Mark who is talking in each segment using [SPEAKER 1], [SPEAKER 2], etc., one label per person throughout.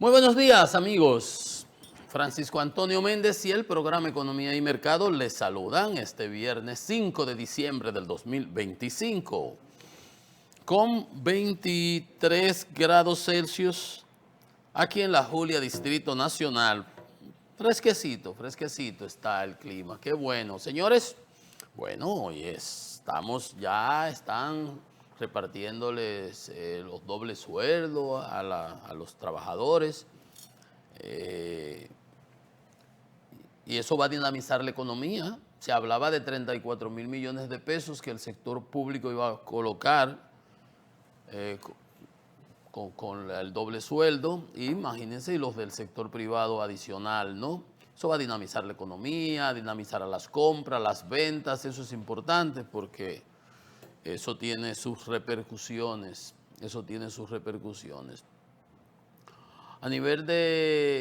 [SPEAKER 1] Muy buenos días, amigos. Francisco Antonio Méndez y el programa Economía y Mercado les saludan este viernes 5 de diciembre del 2025 con 23 grados Celsius aquí en la Julia, Distrito Nacional. Fresquecito, fresquecito está el clima. Qué bueno. Señores, bueno, hoy están repartiéndoles los dobles sueldos a los trabajadores. Y eso va a dinamizar la economía. Se hablaba de 34.000 millones de pesos que el sector público iba a colocar eh, con el doble sueldo. Y imagínense, y los del sector privado adicional, ¿no? Eso va a dinamizar la economía, dinamizar a las compras, las ventas. Eso es importante porque eso tiene sus repercusiones. Eso tiene sus repercusiones. A nivel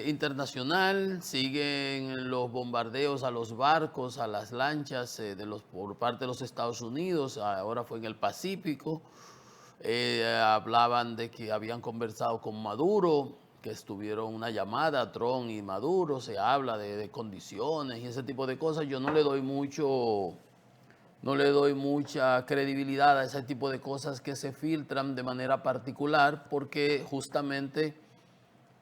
[SPEAKER 1] internacional, siguen los bombardeos a los barcos, a las lanchas por parte de los Estados Unidos. Ahora fue en el Pacífico. Hablaban de que habían conversado con Maduro, que estuvieron una llamada, Trump y Maduro. Se habla de condiciones y ese tipo de cosas. Yo no le doy mucha credibilidad a ese tipo de cosas que se filtran de manera particular, porque justamente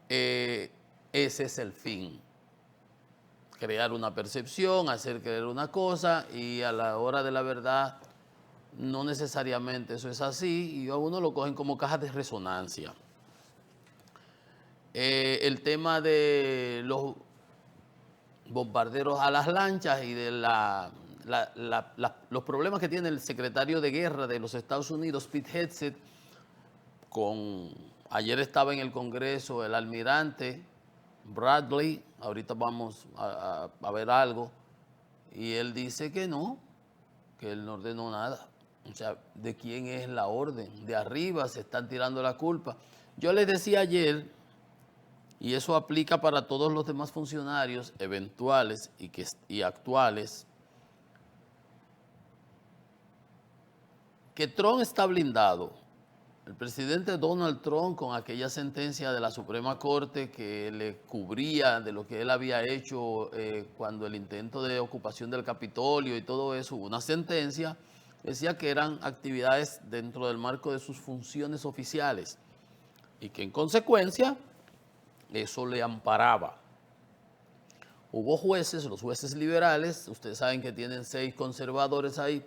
[SPEAKER 1] ese es el fin. Crear una percepción, hacer creer una cosa, y a la hora de la verdad no necesariamente eso es así, y a uno lo cogen como cajas de resonancia. El tema de los bombarderos a las lanchas y de los problemas que tiene el secretario de Guerra de los Estados Unidos, Pete Hegseth, ayer estaba en el Congreso el almirante Bradley, ahorita vamos a ver algo, y él dice que no, que él no ordenó nada. O sea, ¿de quién es la orden? De arriba se están tirando la culpa. Yo les decía ayer, y eso aplica para todos los demás funcionarios eventuales y actuales, que Trump está blindado. El presidente Donald Trump, con aquella sentencia de la Suprema Corte que le cubría de lo que él había hecho cuando el intento de ocupación del Capitolio y todo eso, hubo una sentencia, decía que eran actividades dentro del marco de sus funciones oficiales y que en consecuencia eso le amparaba. Hubo jueces, los jueces liberales, ustedes saben que tienen 6 conservadores ahí,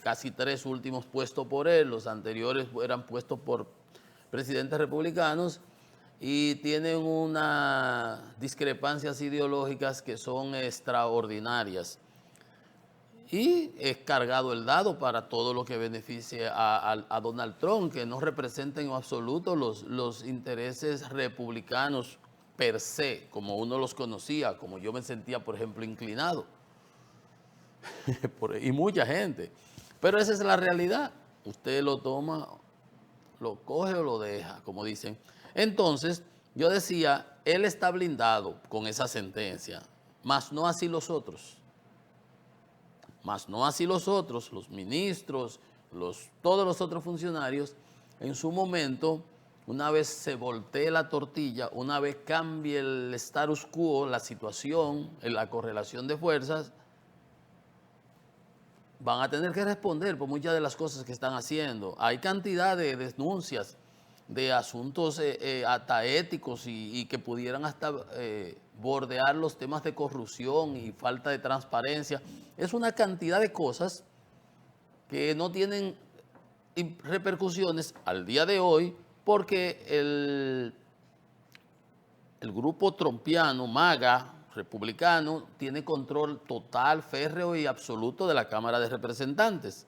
[SPEAKER 1] casi 3 últimos puestos por él, los anteriores eran puestos por presidentes republicanos, y tienen unas discrepancias ideológicas que son extraordinarias. Y es cargado el dado para todo lo que beneficie a Donald Trump, que no representa en absoluto los intereses republicanos per se, como uno los conocía, como yo me sentía, por ejemplo, inclinado. Y mucha gente. Pero esa es la realidad. Usted lo toma, lo coge o lo deja, como dicen. Entonces, yo decía, él está blindado con esa sentencia, mas no así los otros. Mas no así los otros, los ministros, todos los otros funcionarios. En su momento, una vez se voltee la tortilla, una vez cambie el status quo, la situación, la correlación de fuerzas, van a tener que responder por muchas de las cosas que están haciendo. Hay cantidad de denuncias de asuntos hasta éticos y que pudieran hasta bordear los temas de corrupción y falta de transparencia. Es una cantidad de cosas que no tienen repercusiones al día de hoy porque el grupo trumpiano, MAGA, republicano, tiene control total, férreo y absoluto de la Cámara de Representantes,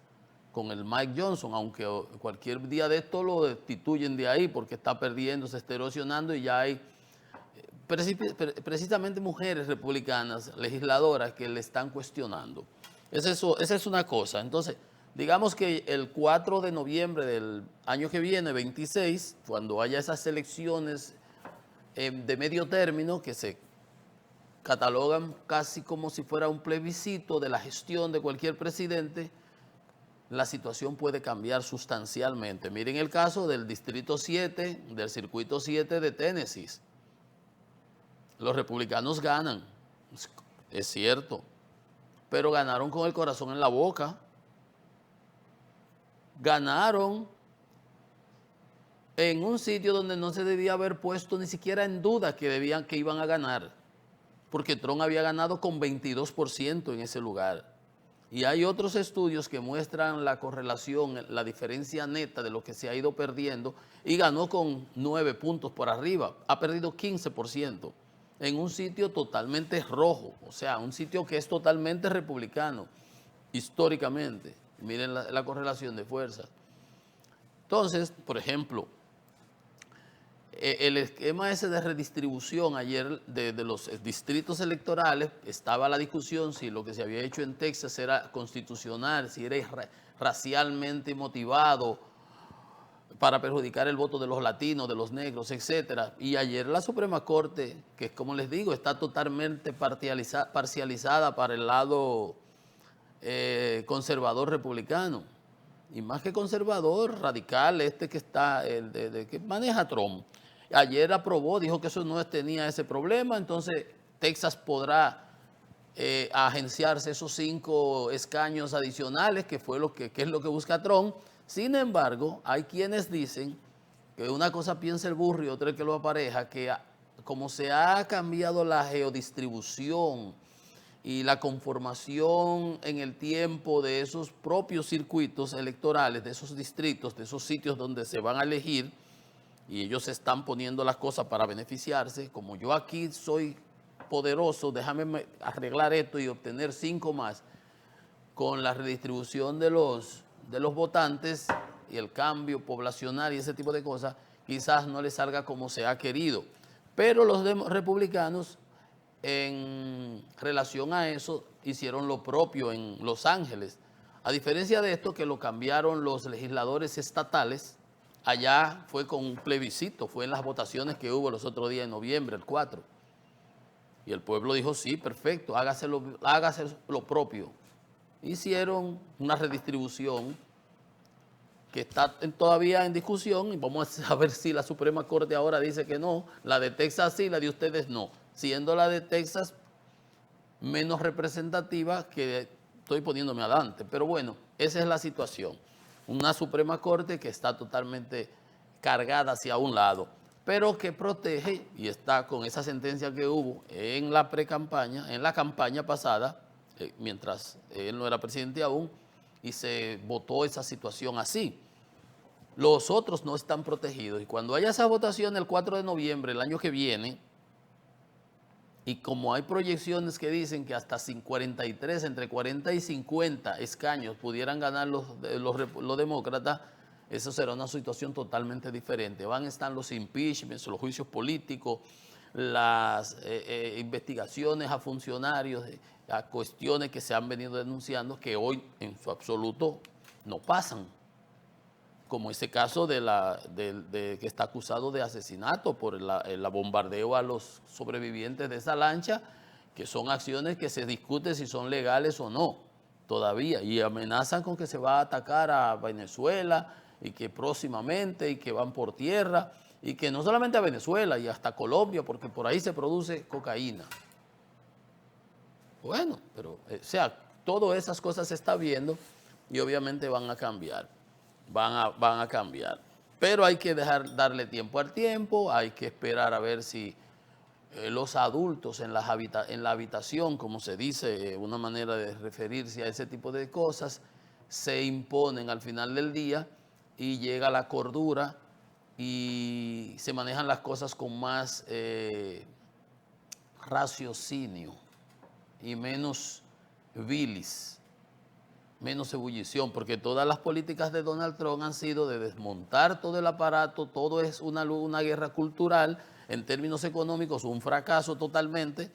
[SPEAKER 1] con el Mike Johnson, aunque cualquier día de esto lo destituyen de ahí porque está perdiendo, se está erosionando, y ya hay precisamente mujeres republicanas, legisladoras, que le están cuestionando. Esa es una cosa. Entonces, digamos que el 4 de noviembre del año que viene, 26, cuando haya esas elecciones de medio término que se catalogan casi como si fuera un plebiscito de la gestión de cualquier presidente, la situación puede cambiar sustancialmente. Miren el caso del Distrito 7, del Circuito 7 de Tennessee. Los republicanos ganan, es cierto, pero ganaron con el corazón en la boca. Ganaron en un sitio donde no se debía haber puesto ni siquiera en duda que iban a ganar, porque Trump había ganado con 22% en ese lugar. Y hay otros estudios que muestran la correlación, la diferencia neta de lo que se ha ido perdiendo, y ganó con 9 puntos por arriba, ha perdido 15% en un sitio totalmente rojo, o sea, un sitio que es totalmente republicano, históricamente. Miren la correlación de fuerzas. Entonces, por ejemplo, el esquema ese de redistribución ayer de los distritos electorales, estaba la discusión si lo que se había hecho en Texas era constitucional, si era racialmente motivado para perjudicar el voto de los latinos, de los negros, etcétera. Y ayer la Suprema Corte, que como les digo, está totalmente parcializada para el lado conservador republicano, y más que conservador, radical, que está, que maneja Trump. Ayer aprobó, dijo que eso no tenía ese problema, entonces Texas podrá agenciarse esos 5 escaños adicionales, que es lo que busca Trump. Sin embargo, hay quienes dicen que una cosa piensa el burro y otra que lo apareja, que como se ha cambiado la geodistribución y la conformación en el tiempo de esos propios circuitos electorales, de esos distritos, de esos sitios donde se van a elegir, y ellos están poniendo las cosas para beneficiarse, como yo aquí soy poderoso, déjame arreglar esto y obtener 5 más, con la redistribución de los votantes y el cambio poblacional y ese tipo de cosas, quizás no les salga como se ha querido. Pero los republicanos, en relación a eso, hicieron lo propio en Los Ángeles. A diferencia de esto, que lo cambiaron los legisladores estatales, allá fue con un plebiscito, fue en las votaciones que hubo los otros días en noviembre, el 4. Y el pueblo dijo, sí, perfecto, hágase lo propio. Hicieron una redistribución que está todavía en discusión, y vamos a ver si la Suprema Corte ahora dice que no, la de Texas sí, la de ustedes no, siendo la de Texas menos representativa, que estoy poniéndome adelante. Pero bueno, esa es la situación. Una Suprema Corte que está totalmente cargada hacia un lado, pero que protege, y está con esa sentencia que hubo en la pre-campaña, en la campaña pasada, mientras él no era presidente aún, y se votó esa situación así. Los otros no están protegidos, y cuando haya esa votación el 4 de noviembre, el año que viene, y como hay proyecciones que dicen que hasta 43, entre 40 y 50 escaños pudieran ganar los demócratas, eso será una situación totalmente diferente. Van a estar los impeachments, los juicios políticos, las investigaciones a funcionarios, a cuestiones que se han venido denunciando, que hoy en su absoluto no pasan, como ese caso que está acusado de asesinato por el bombardeo a los sobrevivientes de esa lancha, que son acciones que se discute si son legales o no todavía, y amenazan con que se va a atacar a Venezuela, y que próximamente, y que van por tierra, y que no solamente a Venezuela, y hasta Colombia, porque por ahí se produce cocaína. Bueno, pero, o sea, todas esas cosas se está viendo y obviamente van a cambiar. Van a cambiar. Pero hay que darle tiempo al tiempo, hay que esperar a ver si los adultos en la habitación, como se dice, una manera de referirse a ese tipo de cosas, se imponen al final del día y llega la cordura y se manejan las cosas con más raciocinio y menos bilis, menos ebullición, porque todas las políticas de Donald Trump han sido de desmontar todo el aparato, todo es una guerra cultural, en términos económicos un fracaso totalmente.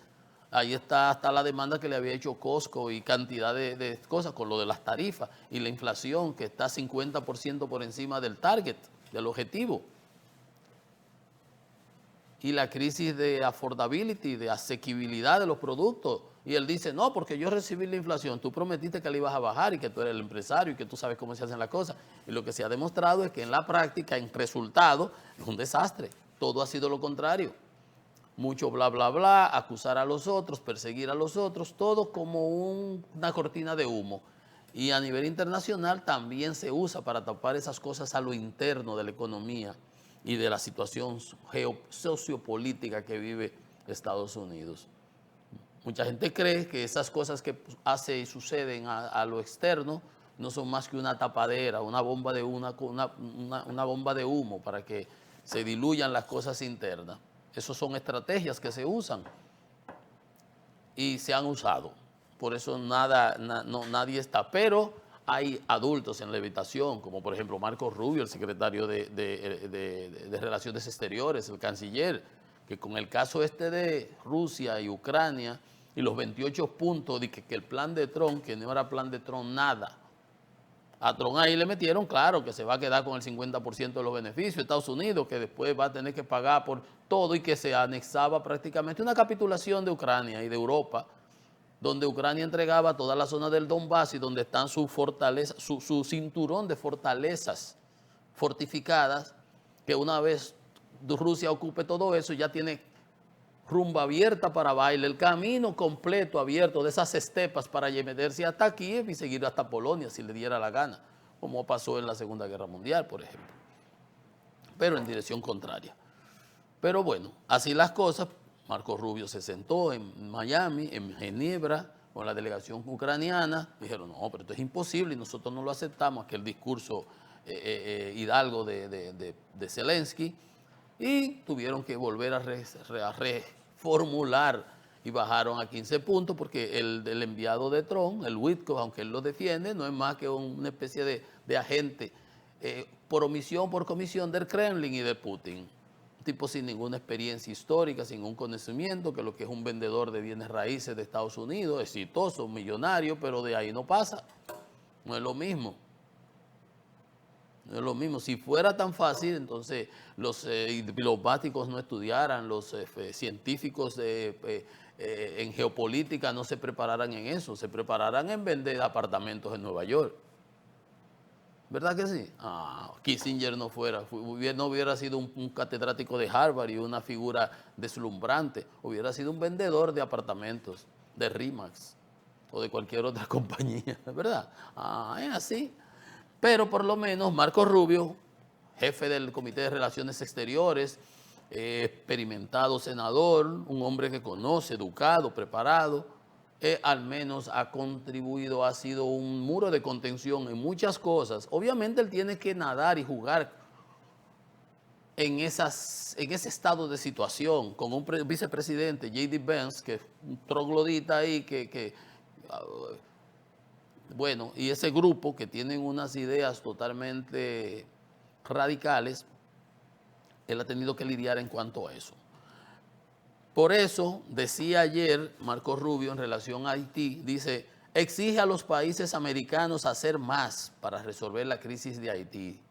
[SPEAKER 1] Ahí está hasta la demanda que le había hecho Costco y cantidad de cosas con lo de las tarifas y la inflación que está 50% por encima del target, del objetivo. Y la crisis de affordability, de asequibilidad de los productos. Y él dice, no, porque yo recibí la inflación, tú prometiste que la ibas a bajar y que tú eres el empresario y que tú sabes cómo se hacen las cosas. Y lo que se ha demostrado es que en la práctica, en resultado, es un desastre. Todo ha sido lo contrario. mucho bla, bla, bla, acusar a los otros, perseguir a los otros, todo como una cortina de humo. Y a nivel internacional también se usa para tapar esas cosas a lo interno de la economía y de la situación sociopolítica que vive Estados Unidos. Mucha gente cree que esas cosas que hace y suceden a lo externo no son más que una tapadera, una bomba de una bomba de humo para que se diluyan las cosas internas. Esas son estrategias que se usan y se han usado. Por eso nadie está. Pero hay adultos en la habitación, como por ejemplo Marco Rubio, el secretario de Relaciones Exteriores, el canciller, que con el caso este de Rusia y Ucrania y los 28 puntos de que el plan de Trump, que no era plan de Trump nada, a Trump ahí le metieron, claro, que se va a quedar con el 50% de los beneficios, Estados Unidos, que después va a tener que pagar por todo y que se anexaba prácticamente una capitulación de Ucrania y de Europa, donde Ucrania entregaba toda la zona del Donbass y donde están sus fortalezas, su cinturón de fortalezas fortificadas, que una vez Rusia ocupe todo eso, ya tiene rumba abierta para baile, el camino completo abierto de esas estepas para meterse hasta Kiev y seguir hasta Polonia si le diera la gana, como pasó en la Segunda Guerra Mundial, por ejemplo, pero en dirección contraria. Pero bueno, así las cosas. Marco Rubio se sentó en Miami, en Ginebra, con la delegación ucraniana. Dijeron, no, pero esto es imposible y nosotros no lo aceptamos, aquel discurso hidalgo de Zelensky. Y tuvieron que volver a reformular y bajaron a 15 puntos porque el enviado de Trump, el Witkoff, aunque él lo defiende, no es más que una especie de agente por omisión, por comisión del Kremlin y de Putin. Un tipo sin ninguna experiencia histórica, sin ningún conocimiento, que lo que es un vendedor de bienes raíces de Estados Unidos, exitoso, millonario, pero de ahí no pasa. No es lo mismo. No es lo mismo. Si fuera tan fácil, entonces los diplomáticos no estudiaran, los científicos en geopolítica no se prepararan en eso, se prepararan en vender apartamentos en Nueva York. ¿Verdad que sí? Kissinger no hubiera sido un catedrático de Harvard y una figura deslumbrante, hubiera sido un vendedor de apartamentos, de RE/MAX o de cualquier otra compañía, ¿verdad? Es así. Pero por lo menos Marco Rubio, jefe del Comité de Relaciones Exteriores, experimentado senador, un hombre que conoce, educado, preparado, al menos ha contribuido, ha sido un muro de contención en muchas cosas. Obviamente él tiene que nadar y jugar en ese estado de situación con un vicepresidente, J.D. Vance, que es un troglodita ahí, bueno, y ese grupo que tienen unas ideas totalmente radicales, él ha tenido que lidiar en cuanto a eso. Por eso, decía ayer Marco Rubio en relación a Haití, dice, exige a los países americanos hacer más para resolver la crisis de Haití,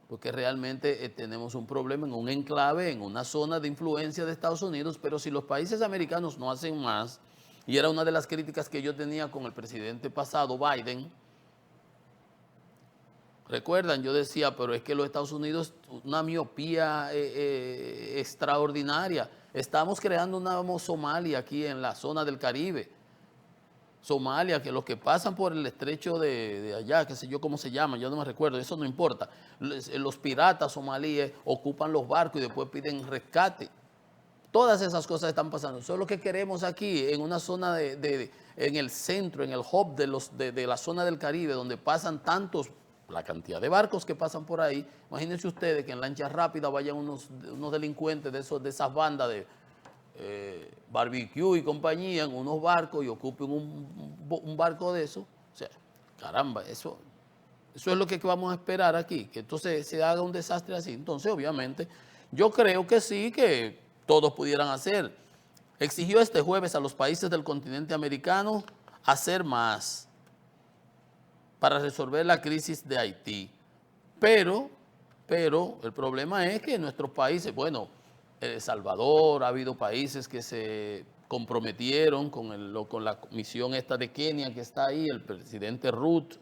[SPEAKER 1] porque realmente tenemos un problema en un enclave, en una zona de influencia de Estados Unidos, pero si los países americanos no hacen más, y era una de las críticas que yo tenía con el presidente pasado, Biden. Recuerdan, yo decía, pero es que los Estados Unidos, una miopía extraordinaria. Estamos creando una Somalia aquí en la zona del Caribe. Somalia, que los que pasan por el estrecho de allá, qué sé yo cómo se llama, yo no me recuerdo, eso no importa. Los piratas somalíes ocupan los barcos y después piden rescate. Todas esas cosas están pasando. Eso es lo que queremos aquí, en una zona en el centro, en el hub de la zona del Caribe, donde pasan la cantidad de barcos que pasan por ahí. Imagínense ustedes que en lancha rápida vayan unos delincuentes de esas bandas de barbecue y compañía en unos barcos y ocupen un barco de eso. O sea, caramba, eso es lo que vamos a esperar aquí, que entonces se haga un desastre así. Entonces, obviamente, yo creo que sí, que todos pudieran hacer. Exigió este jueves a los países del continente americano hacer más para resolver la crisis de Haití. Pero el problema es que en nuestros países, bueno, El Salvador, ha habido países que se comprometieron con la misión esta de Kenia que está ahí, el presidente Ruth,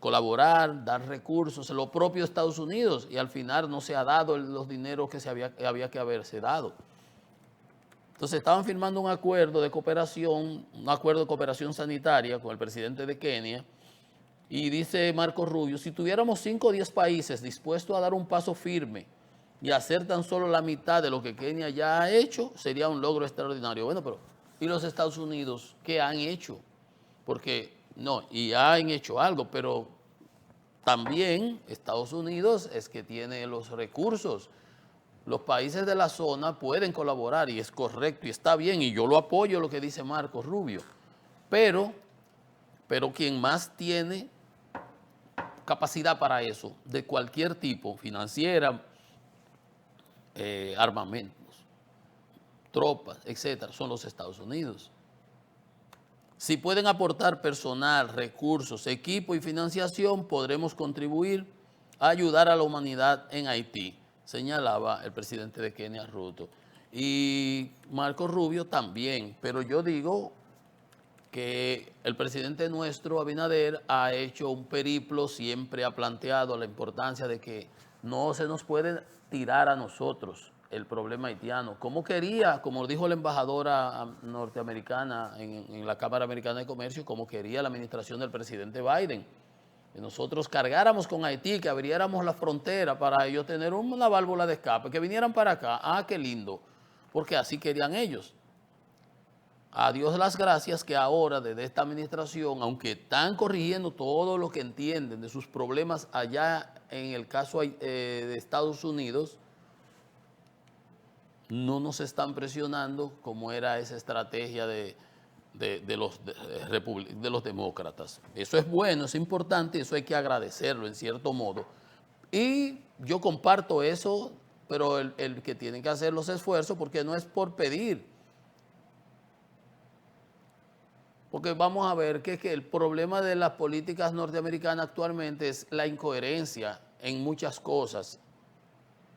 [SPEAKER 1] colaborar, dar recursos, lo propio Estados Unidos, y al final no se ha dado los dineros que había que haberse dado. Entonces estaban firmando un acuerdo de cooperación sanitaria con el presidente de Kenia, y dice Marco Rubio, si tuviéramos 5 o 10 países dispuestos a dar un paso firme y hacer tan solo la mitad de lo que Kenia ya ha hecho, sería un logro extraordinario. Bueno, pero ¿y los Estados Unidos qué han hecho? Porque no, y han hecho algo, pero también Estados Unidos es que tiene los recursos. Los países de la zona pueden colaborar y es correcto y está bien, y yo lo apoyo lo que dice Marco Rubio, pero quien más tiene capacidad para eso, de cualquier tipo, financiera, armamentos, tropas, etcétera, son los Estados Unidos. Si pueden aportar personal, recursos, equipo y financiación, podremos contribuir a ayudar a la humanidad en Haití, señalaba el presidente de Kenia, Ruto. Y Marco Rubio también, pero yo digo que el presidente nuestro, Abinader, ha hecho un periplo, siempre ha planteado la importancia de que no se nos puede tirar a nosotros el problema haitiano. Como quería, como dijo la embajadora norteamericana en la Cámara Americana de Comercio, como quería la administración del presidente Biden, que nosotros cargáramos con Haití, que abriéramos la frontera para ellos tener una válvula de escape, que vinieran para acá. Ah, qué lindo, porque así querían ellos. A Dios las gracias que ahora desde esta administración, aunque están corrigiendo todo lo que entienden de sus problemas allá en el caso de Estados Unidos, no nos están presionando como era esa estrategia de los demócratas. Eso es bueno, es importante, eso hay que agradecerlo en cierto modo. Y yo comparto eso, pero el que tiene que hacer los esfuerzos, porque no es por pedir. Porque vamos a ver que el problema de las políticas norteamericanas actualmente es la incoherencia en muchas cosas.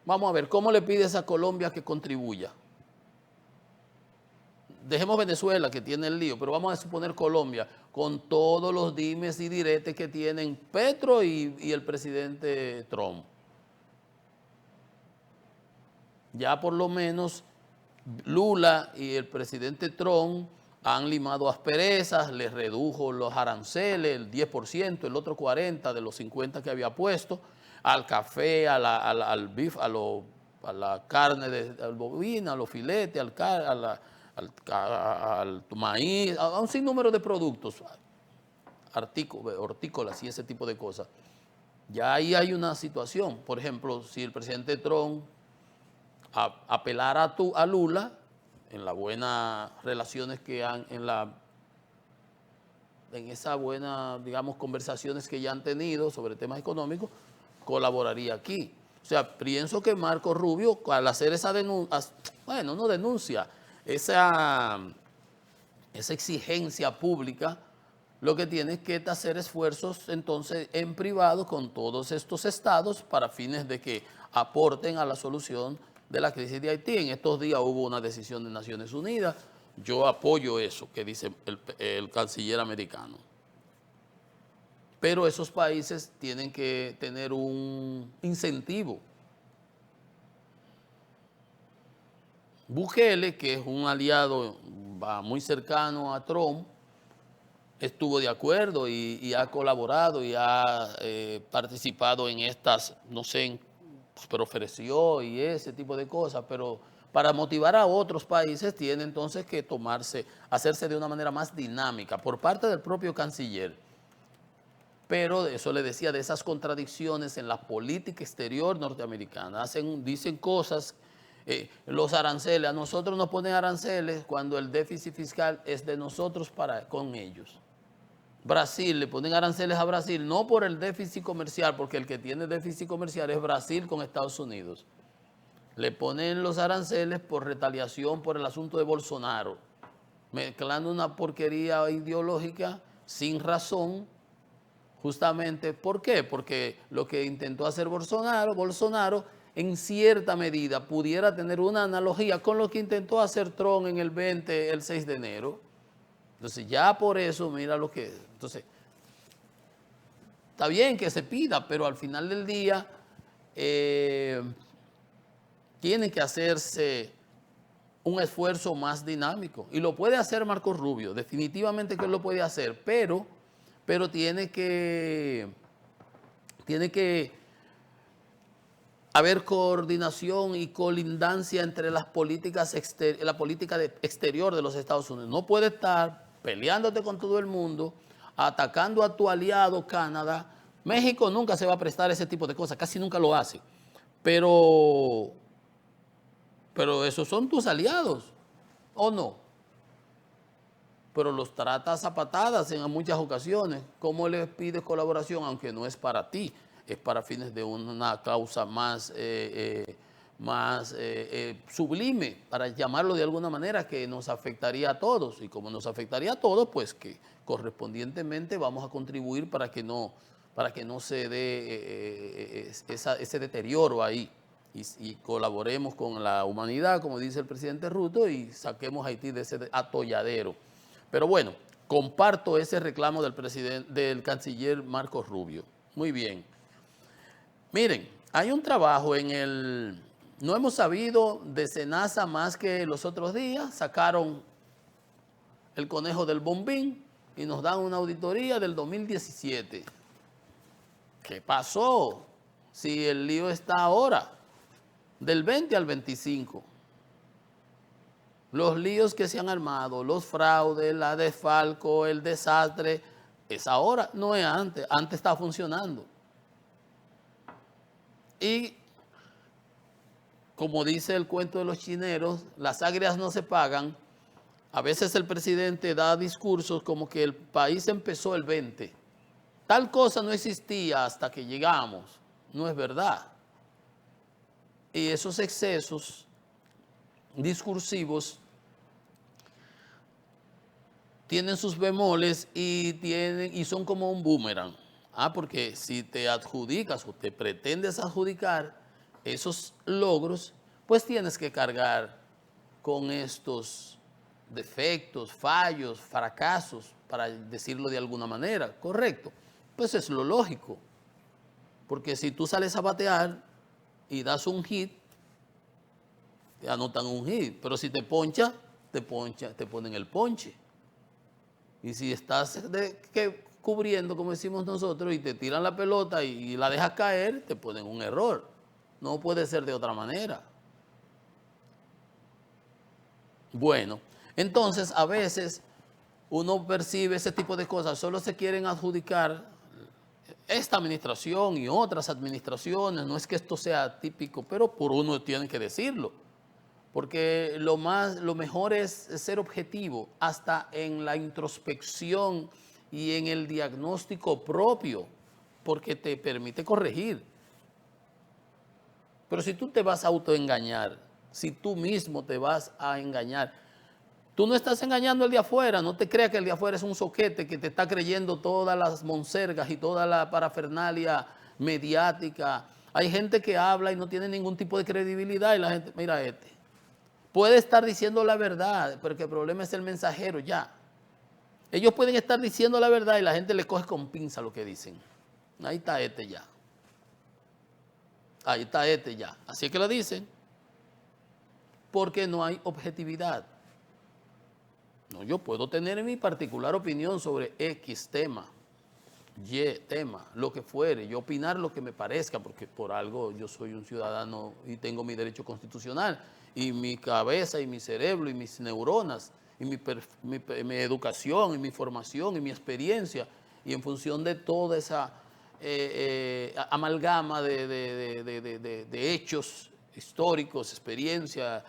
[SPEAKER 1] Vamos a ver, ¿cómo le pides a Colombia que contribuya? Dejemos Venezuela, que tiene el lío, pero vamos a suponer Colombia, con todos los dimes y diretes que tienen Petro y el presidente Trump. Ya por lo menos Lula y el presidente Trump han limado asperezas, les redujo los aranceles, el 10%, el otro 40% de los 50 que había puesto, al café, al beef, a la carne de bovina, a los filetes, al maíz, a un sinnúmero de productos, hortícolas y ese tipo de cosas. Ya ahí hay una situación. Por ejemplo, si el presidente Trump apelara a Lula, en las buenas relaciones que han, en esas buenas, digamos, conversaciones que ya han tenido sobre temas económicos, colaboraría aquí. O sea, pienso que Marco Rubio, al hacer esa denuncia, bueno, no denuncia, esa exigencia pública, lo que tiene es que hacer esfuerzos entonces en privado con todos estos estados para fines de que aporten a la solución de la crisis de Haití. En estos días hubo una decisión de Naciones Unidas. Yo apoyo eso que dice el canciller americano. Pero esos países tienen que tener un incentivo. Bukele, que es un aliado muy cercano a Trump, estuvo de acuerdo y ha colaborado y ha participado en estas, no sé, pero ofreció y ese tipo de cosas, pero para motivar a otros países tiene entonces que hacerse de una manera más dinámica por parte del propio canciller. Pero eso le decía de esas contradicciones en la política exterior norteamericana. Dicen cosas, los aranceles, a nosotros nos ponen aranceles cuando el déficit fiscal es de nosotros con ellos. Brasil, le ponen aranceles a Brasil, no por el déficit comercial, porque el que tiene déficit comercial es Brasil con Estados Unidos. Le ponen los aranceles por retaliación por el asunto de Bolsonaro, mezclando una porquería ideológica sin razón, justamente. ¿Por qué? Porque lo que intentó hacer Bolsonaro en cierta medida pudiera tener una analogía con lo que intentó hacer Trump en el 6 de enero. Entonces ya por eso, mira lo que... Entonces, está bien que se pida, pero al final del día tiene que hacerse un esfuerzo más dinámico. Y lo puede hacer Marco Rubio, definitivamente que él lo puede hacer, pero tiene que haber coordinación y colindancia entre las políticas la política exterior de los Estados Unidos. No puede estar peleándote con todo el mundo, atacando a tu aliado Canadá. México nunca se va a prestar a ese tipo de cosas, casi nunca lo hace. Pero esos son tus aliados, ¿o no? Pero los tratas a patadas en muchas ocasiones. ¿Cómo les pides colaboración? Aunque no es para ti, es para fines de una causa más sublime, para llamarlo de alguna manera, que nos afectaría a todos. Y como nos afectaría a todos, pues que correspondientemente vamos a contribuir para que no se dé ese deterioro ahí. Y colaboremos con la humanidad, como dice el presidente Ruto, y saquemos a Haití de ese atolladero. Pero bueno, comparto ese reclamo del canciller Marco Rubio. Muy bien. Miren, hay un trabajo no hemos sabido de SENASA más que los otros días. Sacaron el conejo del bombín y nos dan una auditoría del 2017. ¿Qué pasó? Si el lío está ahora, del 20 al 25. Los líos que se han armado, los fraudes, la desfalco, el desastre, es ahora, no es antes. Antes está funcionando. Y como dice el cuento de los chineros, las agrias no se pagan. A veces el presidente da discursos como que el país empezó el 20. Tal cosa no existía hasta que llegamos. No es verdad. Y esos excesos discursivos tienen sus bemoles y son como un boomerang. Porque si te adjudicas o te pretendes adjudicar esos logros, pues tienes que cargar con estos defectos, fallos, fracasos, para decirlo de alguna manera, ¿correcto? Pues es lo lógico, porque si tú sales a batear y das un hit, te anotan un hit, pero si te poncha, te ponen el ponche. Y si estás cubriendo, como decimos nosotros, y te tiran la pelota y la dejas caer, te ponen un error. No puede ser de otra manera. Bueno, entonces a veces uno percibe ese tipo de cosas, solo se quieren adjudicar esta administración y otras administraciones. No es que esto sea típico, pero por uno tiene que decirlo. Porque lo mejor es ser objetivo hasta en la introspección y en el diagnóstico propio, porque te permite corregir. Pero si tú te vas a autoengañar, si tú mismo te vas a engañar, tú no estás engañando al de afuera. No te creas que el de afuera es un soquete que te está creyendo todas las monsergas y toda la parafernalia mediática. Hay gente que habla y no tiene ningún tipo de credibilidad y la gente, mira puede estar diciendo la verdad, porque el problema es el mensajero ya. Ellos pueden estar diciendo la verdad y la gente le coge con pinza lo que dicen. Ahí está ya. Ahí está ya. Así es que lo dicen. Porque no hay objetividad. No, yo puedo tener mi particular opinión sobre X tema, Y tema, lo que fuere. Yo opinar lo que me parezca, porque por algo yo soy un ciudadano y tengo mi derecho constitucional. Y mi cabeza y mi cerebro y mis neuronas y mi educación y mi formación y mi experiencia, y en función de toda esa amalgama de hechos históricos, experiencia,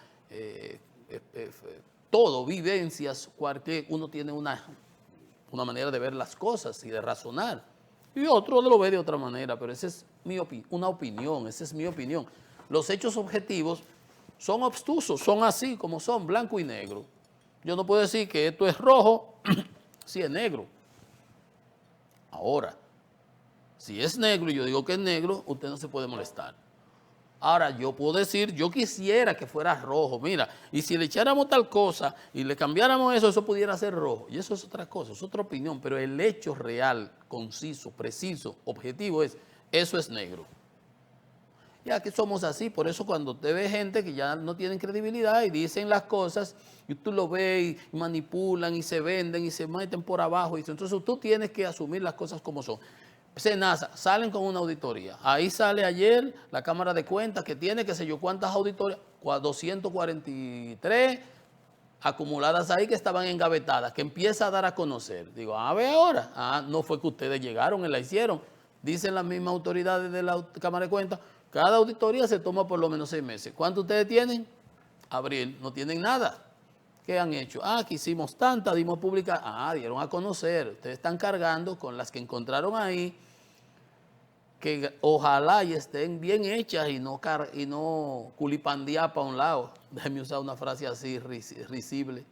[SPEAKER 1] todo, vivencias, porque uno tiene una manera de ver las cosas y de razonar, y otro lo ve de otra manera, pero esa es una opinión, esa es mi opinión. Los hechos objetivos son obtusos, son así como son, blanco y negro. Yo no puedo decir que esto es rojo si es negro. Ahora, si es negro y yo digo que es negro, usted no se puede molestar. Ahora, yo puedo decir, yo quisiera que fuera rojo, mira, y si le echáramos tal cosa y le cambiáramos eso, eso pudiera ser rojo. Y eso es otra cosa, es otra opinión, pero el hecho real, conciso, preciso, objetivo es, eso es negro. Y aquí somos así, por eso cuando usted ve gente que ya no tienen credibilidad y dicen las cosas, y tú lo ves y manipulan y se venden y se meten por abajo, y entonces tú tienes que asumir las cosas como son. SENASA, salen con una auditoría. Ahí sale ayer la Cámara de Cuentas que tiene, qué sé yo, cuántas auditorías, 243 acumuladas ahí que estaban engavetadas, que empieza a dar a conocer. Digo, a ver ahora, no fue que ustedes llegaron y la hicieron. Dicen las mismas autoridades de la Cámara de Cuentas, cada auditoría se toma por lo menos 6 meses. ¿Cuánto ustedes tienen? Abril, no tienen nada. ¿Qué han hecho? Que hicimos tanta, dimos pública. Dieron a conocer. Ustedes están cargando con las que encontraron ahí, que ojalá y estén bien hechas y no culipandear para un lado. Déjeme usar una frase así risible.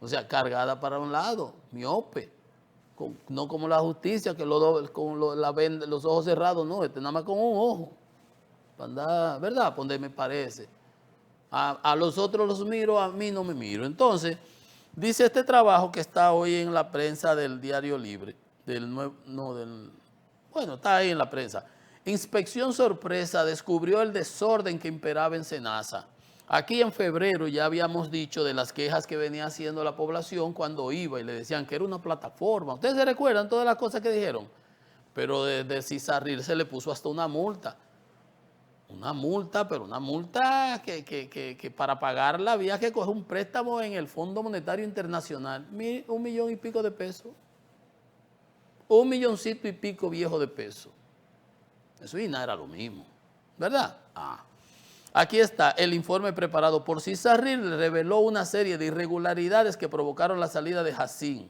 [SPEAKER 1] O sea, cargada para un lado, miope. No como la justicia, que los ojos cerrados, no, nada más con un ojo. Para andar, ¿verdad? Por donde me parece. A los otros los miro, a mí no me miro. Entonces, dice este trabajo que está hoy en la prensa del Diario Libre, está ahí en la prensa. Inspección sorpresa descubrió el desorden que imperaba en SENASA. Aquí en febrero ya habíamos dicho de las quejas que venía haciendo la población cuando iba y le decían que era una plataforma. ¿Ustedes se recuerdan todas las cosas que dijeron? Pero de Cisarril se le puso hasta una multa. Una multa, pero una multa que para pagarla había que coger un préstamo en el Fondo Monetario Internacional. 1 millón y pico de pesos. 1 milloncito y pico viejo de pesos. Eso y nada era lo mismo, ¿verdad? Aquí está el informe preparado por Cisarril, reveló una serie de irregularidades que provocaron la salida de Jacín.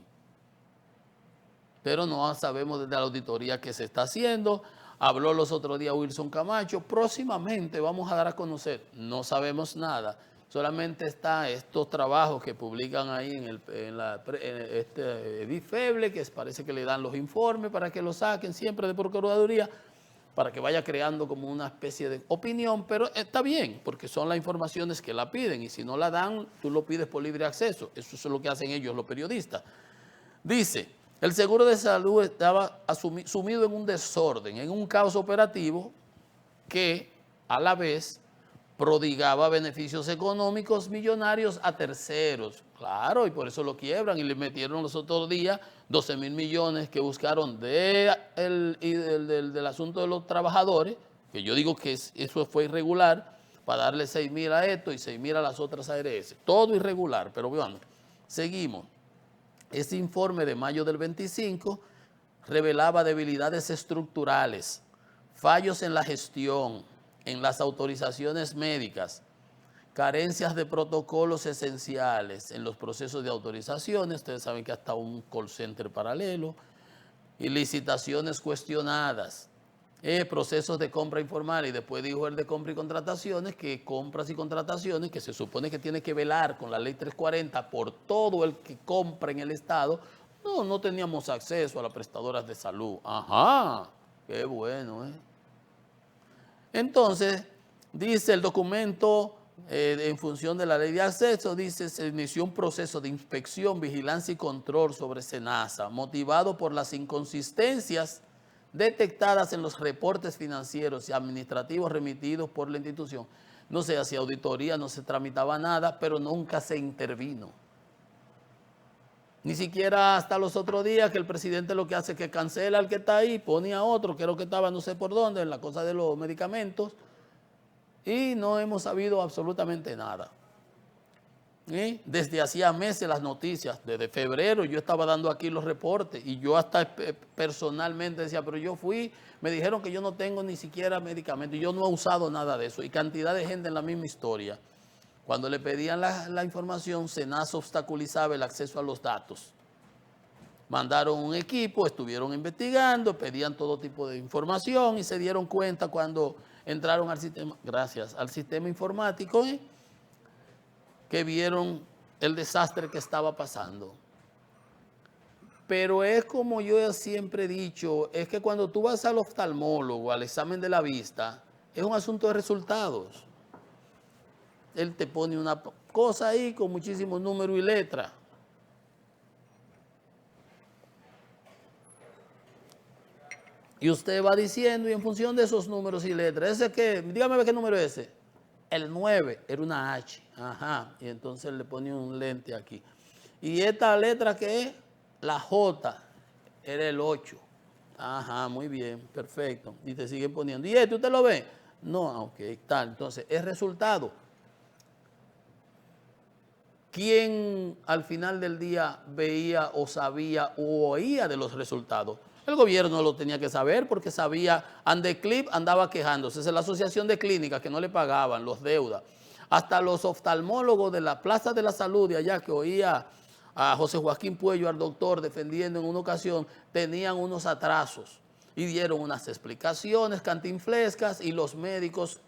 [SPEAKER 1] Pero no sabemos desde la auditoría qué se está haciendo. Habló los otros días Wilson Camacho. Próximamente vamos a dar a conocer. No sabemos nada. Solamente están estos trabajos que publican ahí en este Bifeble, que parece que le dan los informes para que lo saquen siempre de Procuraduría, para que vaya creando como una especie de opinión, pero está bien, porque son las informaciones que la piden, y si no la dan, tú lo pides por libre acceso. Eso es lo que hacen ellos, los periodistas. Dice, el seguro de salud estaba sumido en un desorden, en un caos operativo que, a la vez, prodigaba beneficios económicos millonarios a terceros. Claro, y por eso lo quiebran y le metieron los otros días 12,000 millones que buscaron del asunto de los trabajadores, que yo digo que eso fue irregular, para darle 6,000 a esto y 6,000 a las otras ARS. Todo irregular, pero bueno, seguimos. Este informe de mayo del 25 revelaba debilidades estructurales, fallos en la gestión, en las autorizaciones médicas, carencias de protocolos esenciales en los procesos de autorizaciones, ustedes saben que hasta un call center paralelo, y licitaciones cuestionadas, procesos de compra informal, y después dijo el de compra y contrataciones, que compras y contrataciones, que se supone que tiene que velar con la ley 340 por todo el que compra en el Estado, no teníamos acceso a las prestadoras de salud. Ajá, qué bueno, Entonces, dice el documento, en función de la ley de acceso, dice, se inició un proceso de inspección, vigilancia y control sobre SENASA, motivado por las inconsistencias detectadas en los reportes financieros y administrativos remitidos por la institución. No se hacía auditoría, no se tramitaba nada, pero nunca se intervino. Ni siquiera hasta los otros días que el presidente lo que hace es que cancela al que está ahí, pone a otro, creo que estaba no sé por dónde, en la cosa de los medicamentos, y no hemos sabido absolutamente nada. Desde hacía meses las noticias, desde febrero yo estaba dando aquí los reportes y yo hasta personalmente decía, pero yo fui, me dijeron que yo no tengo ni siquiera medicamentos y yo no he usado nada de eso, y cantidad de gente en la misma historia. Cuando le pedían la información, SENASA obstaculizaba el acceso a los datos. Mandaron un equipo, estuvieron investigando, pedían todo tipo de información y se dieron cuenta cuando entraron al sistema, al sistema informático, que vieron el desastre que estaba pasando. Pero es como yo siempre he dicho, es que cuando tú vas al oftalmólogo, al examen de la vista, Es un asunto de resultados. Él te pone una cosa ahí con muchísimos números y letras. Y usted va diciendo, y en función de esos números y letras, ¿ese qué? Dígame qué número es ese. El 9 era una H. Ajá. Y entonces le pone un lente aquí. Y esta letra que es la J, era el 8. Ajá, muy bien, perfecto. Y te siguen poniendo. ¿Y esto usted lo ve? No, ok, tal. Entonces, es resultado. ¿Quién al final del día veía o sabía o oía de los resultados? El gobierno lo tenía que saber porque sabía, Andeclip andaba quejándose, es la asociación de clínicas que no le pagaban los deudas. Hasta los oftalmólogos de la Plaza de la Salud de allá que oía a José Joaquín Puello, al doctor, defendiendo en una ocasión, tenían unos atrasos y dieron unas explicaciones cantinflescas y los médicos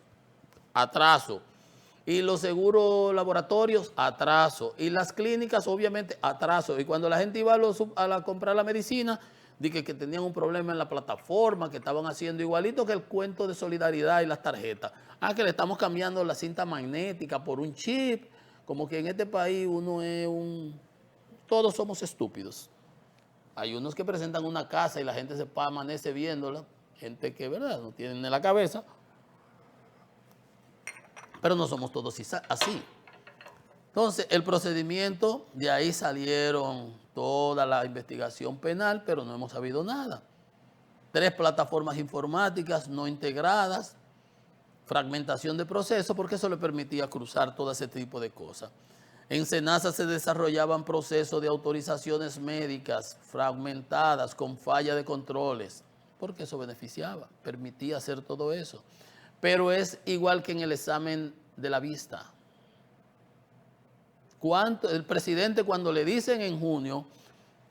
[SPEAKER 1] atraso. Y los seguros laboratorios, atraso. Y las clínicas, obviamente, atraso. Y cuando la gente iba a comprar la medicina, dije que tenían un problema en la plataforma, que estaban haciendo igualito que el cuento de solidaridad y las tarjetas. Ah, que le estamos cambiando la cinta magnética por un chip. Como que en este país uno es todos somos estúpidos. Hay unos que presentan una casa y la gente se amanece viéndola. Gente que, ¿verdad?, no tienen en la cabeza. Pero no somos todos así. Entonces, el procedimiento, de ahí salieron toda la investigación penal, pero no hemos sabido nada. 3 plataformas informáticas no integradas, fragmentación de procesos, porque eso le permitía cruzar todo ese tipo de cosas. En SENASA se desarrollaban procesos de autorizaciones médicas fragmentadas con falla de controles, porque eso beneficiaba, permitía hacer todo eso. Pero es igual que en el examen de la vista. El presidente, cuando le dicen en junio,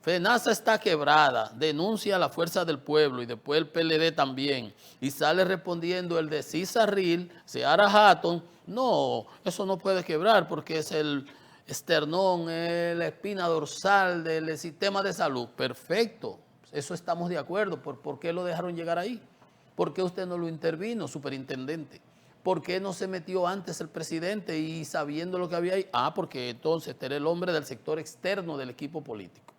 [SPEAKER 1] FENASA está quebrada, denuncia a la Fuerza del Pueblo y después el PLD también, y sale respondiendo el de Cisarril, Seara Hatton, no, eso no puede quebrar porque es el esternón, la espina dorsal del sistema de salud. Perfecto, eso estamos de acuerdo. ¿Por qué lo dejaron llegar ahí? ¿Por qué usted no lo intervino, superintendente? ¿Por qué no se metió antes el presidente y sabiendo lo que había ahí? Ah, porque entonces este era el hombre del sector externo del equipo político.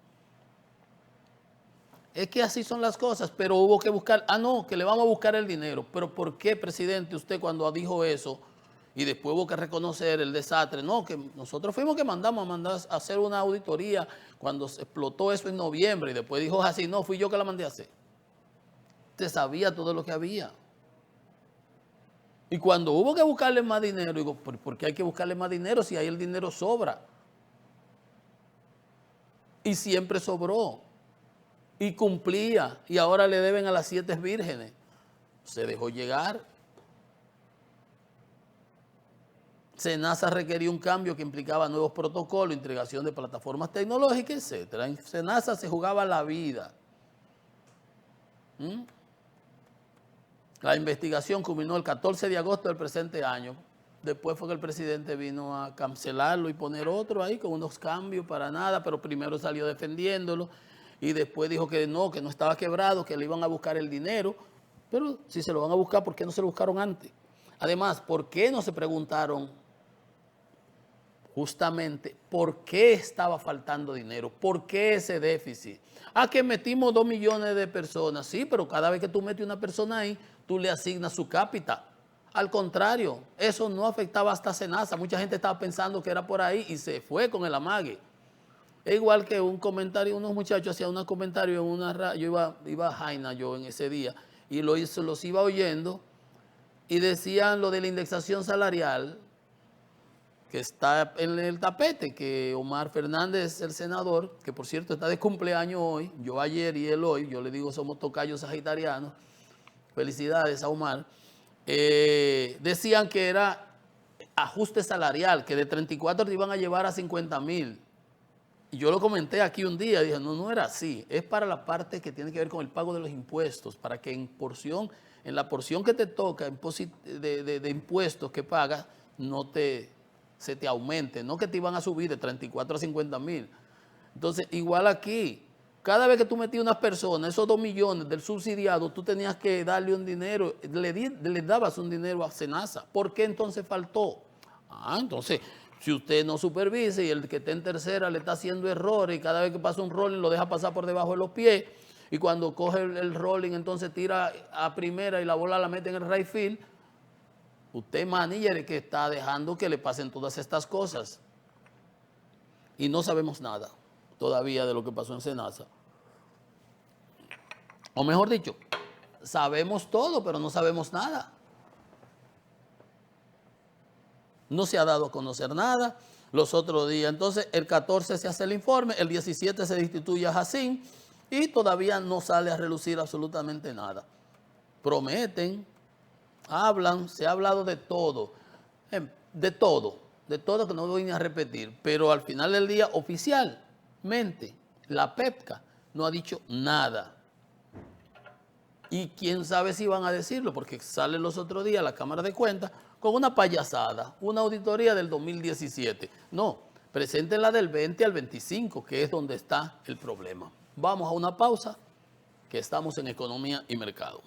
[SPEAKER 1] Es que así son las cosas, pero hubo que buscar, no, que le vamos a buscar el dinero. Pero ¿por qué, presidente, usted cuando dijo eso y después hubo que reconocer el desastre? No, que nosotros fuimos que mandamos a hacer una auditoría cuando se explotó eso en noviembre y después dijo así, no, fui yo que la mandé a hacer. Usted sabía todo lo que había. Y cuando hubo que buscarle más dinero, digo, ¿por qué hay que buscarle más dinero si ahí el dinero sobra? Y siempre sobró. Y cumplía. Y ahora le deben a las 7 vírgenes. Se dejó llegar. SENASA requería un cambio que implicaba nuevos protocolos, integración de plataformas tecnológicas, etc. En SENASA se jugaba la vida. La investigación culminó el 14 de agosto del presente año. Después fue que el presidente vino a cancelarlo y poner otro ahí con unos cambios para nada, pero primero salió defendiéndolo y después dijo que no estaba quebrado, que le iban a buscar el dinero. Pero si se lo van a buscar, ¿por qué no se lo buscaron antes? Además, ¿por qué no se preguntaron justamente por qué estaba faltando dinero? ¿Por qué ese déficit? Que metimos 2 millones de personas. Sí, pero cada vez que tú metes una persona ahí, tú le asignas su cápita. Al contrario, eso no afectaba hasta SENASA. Mucha gente estaba pensando que era por ahí y se fue con el amague. Es igual que un comentario, unos muchachos hacían un comentario en una radio, iba a Jaina yo en ese día, y los iba oyendo, y decían lo de la indexación salarial, que está en el tapete, que Omar Fernández, el senador, que por cierto está de cumpleaños hoy, yo ayer y él hoy, yo le digo somos tocayos sagitarianos, felicidades a Omar, decían que era ajuste salarial, que de 34 te iban a llevar a 50,000. Y yo lo comenté aquí un día, dije, no era así, es para la parte que tiene que ver con el pago de los impuestos, para que en la porción que te toca de impuestos que pagas, se te aumente, no que te iban a subir de 34 a 50,000. Entonces, igual aquí, Cada vez que tú metías unas personas, esos 2 millones del subsidiado, tú tenías que darle un dinero, le dabas un dinero a Senasa. ¿Por qué entonces faltó? Entonces, si usted no supervisa y el que está en tercera le está haciendo errores y cada vez que pasa un rolling lo deja pasar por debajo de los pies y cuando coge el rolling entonces tira a primera y la bola la mete en el right field, usted manager que está dejando que le pasen todas estas cosas. Y no sabemos nada todavía de lo que pasó en Senasa. O mejor dicho, sabemos todo, pero no sabemos nada. No se ha dado a conocer nada. Los otros días, entonces, el 14 se hace el informe, el 17 se destituye a Jacín y todavía no sale a relucir absolutamente nada. Prometen, hablan, se ha hablado de todo, que no voy ni a repetir, pero al final del día, oficialmente, la PEPCA no ha dicho nada. Y quién sabe si van a decirlo, porque salen los otros días la Cámara de Cuentas con una payasada, una auditoría del 2017. No, preséntenla del 20 al 25, que es donde está el problema. Vamos a una pausa, que estamos en Economía y Mercado.